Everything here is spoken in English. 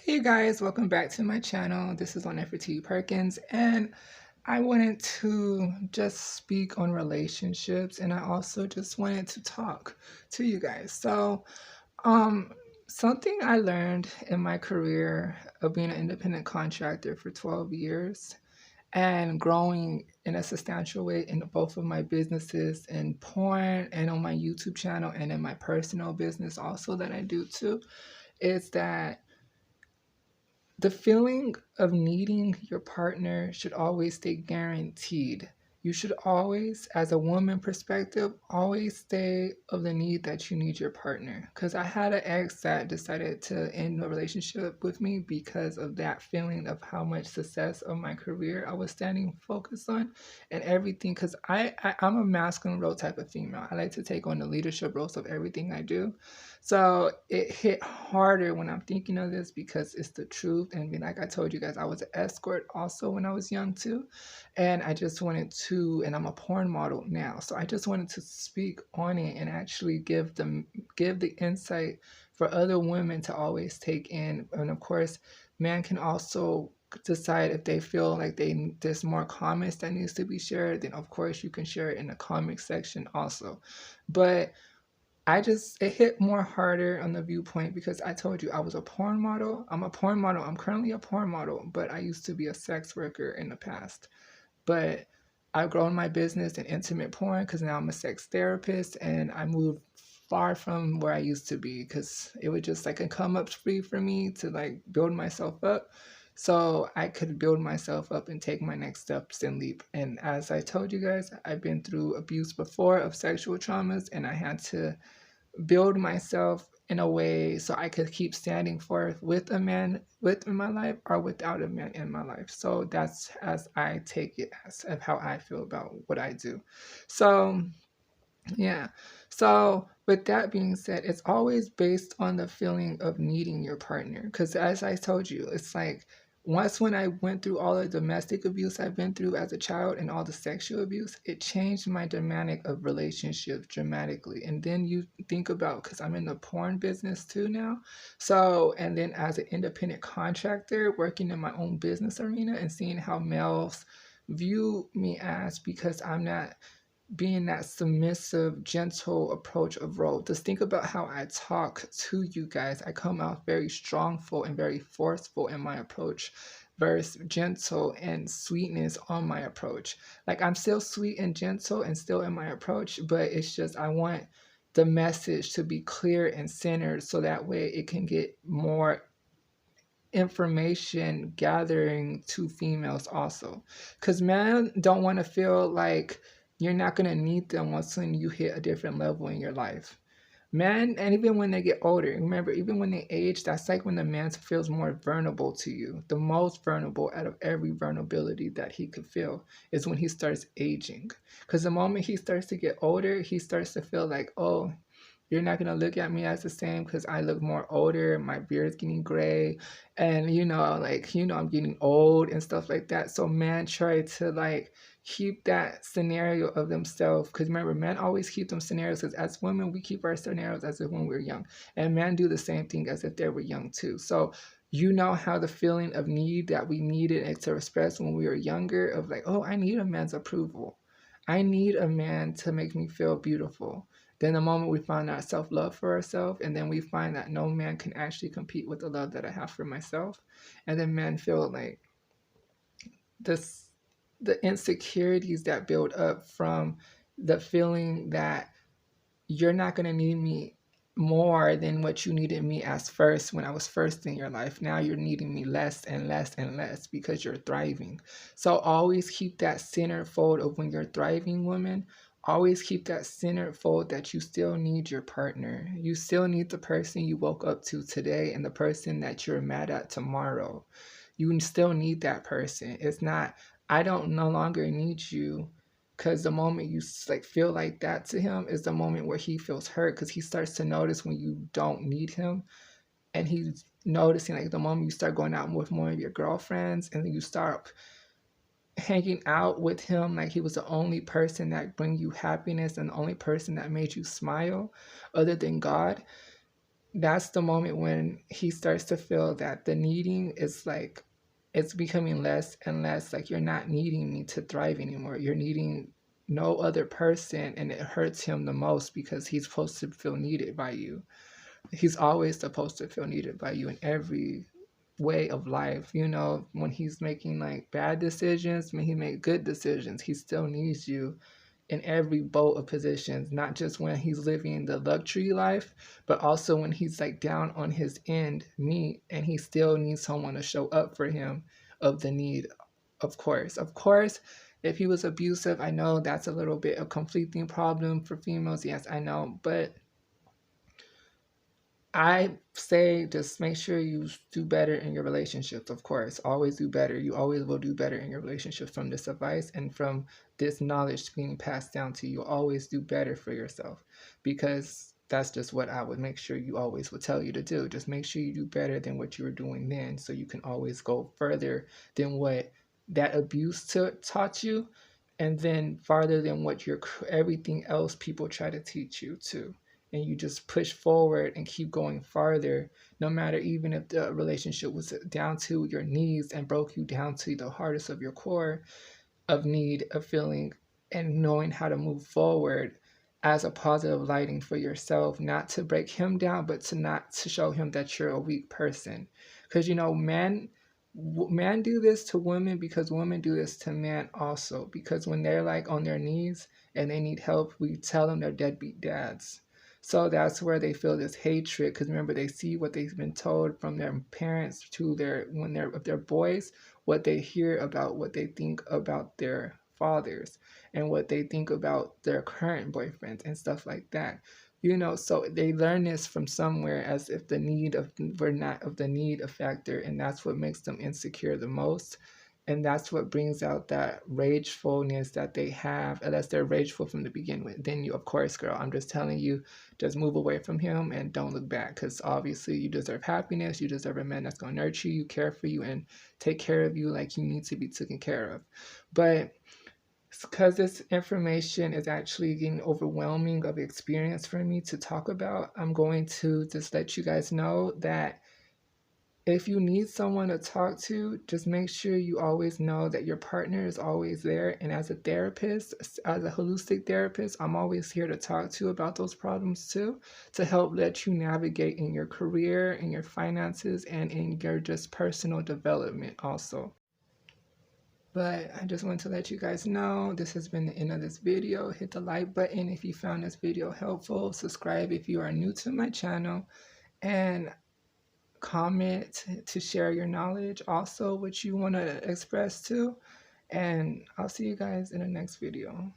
Hey guys, welcome back to my channel. This is Nefertiti Perkins, and I wanted to just speak on relationships, and I also just wanted to talk to you guys. Um, Something I learned in my career of being an independent contractor for 12 years and growing in a substantial way in both of my businesses in porn and on my YouTube channel and in my personal business also that I do too, is that the feeling of needing your partner should always stay guaranteed. You should always, as a woman perspective, always stay of the need that you need your partner. Because I had an ex that decided to end a relationship with me because of that feeling of how much success of my career I was standing focused on and everything. Because I'm a masculine role type of female. I like to take on the leadership roles of everything I do. So it hit harder when I'm thinking of this because it's the truth. And like I told you guys, I was an escort also when I was young too. And I just wanted to, and I'm a porn model now. So I just wanted to speak on it and actually give the insight for other women to always take in. And of course, man can also decide if they feel like there's more comments that needs to be shared, then of course you can share it in the comment section also. But it hit more harder on the viewpoint because I told you I was a porn model. I'm a porn model. I'm currently a porn model, but I used to be a sex worker in the past. But I've grown my business in intimate porn because now I'm a sex therapist and I moved far from where I used to be because it was just like a come up free for me to like build myself up so I could build myself up and take my next steps and leap. And as I told you guys, I've been through abuse before of sexual traumas and I had to build myself in a way so I could keep standing forth with a man within my life or without a man in my life. So that's as I take it as of how I feel about what I do. So yeah. So with that being said, it's always based on the feeling of needing your partner. Because as I told you, it's like once when I went through all the domestic abuse I've been through as a child and all the sexual abuse, it changed my dynamic of relationships dramatically. And then you think about, because I'm in the porn business too now. So, and then as an independent contractor working in my own business arena and seeing how males view me as because I'm not being that submissive, gentle approach of role. Just think about how I talk to you guys. I come out very strongful and very forceful in my approach versus gentle and sweetness on my approach. Like I'm still sweet and gentle and still in my approach, but it's just I want the message to be clear and centered so that way it can get more information gathering to females also, because men don't want to feel like you're not going to need them once when you hit a different level in your life. Men, and even when they get older, remember, even when they age, that's like when the man feels more vulnerable to you. The most vulnerable out of every vulnerability that he could feel is when he starts aging. Because the moment he starts to get older, he starts to feel like, oh, you're not gonna look at me as the same because I look more older, my beard's getting gray, and I'm getting old and stuff like that. So men try to like keep that scenario of themselves because remember, men always keep them scenarios because as women we keep our scenarios as if when we're young, and men do the same thing as if they were young too. So you know how the feeling of need that we needed and to express when we were younger of like, oh, I need a man's approval. I need a man to make me feel beautiful. Then the moment we find that self love for ourselves, and then we find that no man can actually compete with the love that I have for myself, and then men feel like this the insecurities that build up from the feeling that you're not going to need me more than what you needed me as first when I was first in your life. Now you're needing me less and less and less because you're thriving. So always keep that centerfold of when you're thriving, woman. Always keep that centerfold that you still need your partner. You still need the person you woke up to today and the person that you're mad at tomorrow. You still need that person. It's not, I don't no longer need you, because the moment you like feel like that to him is the moment where he feels hurt because he starts to notice when you don't need him, and he's noticing like the moment you start going out with more of your girlfriends and then you start hanging out with him like he was the only person that bring you happiness and the only person that made you smile other than God. that's the moment when he starts to feel that the needing is like it's becoming less and less. Like, you're not needing me to thrive anymore, you're needing no other person, and it hurts him the most because he's supposed to feel needed by you. He's always supposed to feel needed by you in every way of life. You know, when he's making like bad decisions, when he make good decisions, he still needs you in every boat of positions, not just when he's living the luxury life, but also when he's like down on his end meat and he still needs someone to show up for him of the need. Of course. Of course, if he was abusive, I know that's a little bit a conflicting problem for females. Yes, I know. But I say just make sure you do better in your relationships, of course. Always do better. You always will do better in your relationships from this advice and from this knowledge being passed down to you. Always do better for yourself, because that's just what I would make sure you always would tell you to do. Just make sure you do better than what you were doing then, so you can always go further than what that abuse taught you, and then farther than what your everything else people try to teach you too. And you just push forward and keep going farther, no matter even if the relationship was down to your knees and broke you down to the hardest of your core of need, of feeling, and knowing how to move forward as a positive lighting for yourself, not to break him down, but to not to show him that you're a weak person. Because you know, men do this to women because women do this to men also. Because when they're like on their knees and they need help, we tell them they're deadbeat dads. So that's where they feel this hatred, because remember, they see what they've been told from their parents to their when they're their boys, what they hear about what they think about their fathers and what they think about their current boyfriends and stuff like that. You know, so they learn this from somewhere, as if the need of we're not of the need a factor, and that's what makes them insecure the most. And that's what brings out that ragefulness that they have, unless they're rageful from the beginning with. Then you, of course, girl, I'm just telling you, just move away from him and don't look back, because obviously you deserve happiness. You deserve a man that's going to nurture you, care for you, and take care of you like you need to be taken care of. But because this information is actually getting overwhelming of experience for me to talk about, I'm going to just let you guys know that if you need someone to talk to, just make sure you always know that your partner is always there. And as a therapist, as a holistic therapist, I'm always here to talk to you about those problems too, to help let you navigate in your career, in your finances, and in your just personal development also. But I just want to let you guys know this has been the end of this video. Hit the like button if you found this video helpful. Subscribe if you are new to my channel. And comment to share your knowledge also, what you want to express too. And I'll see you guys in the next video.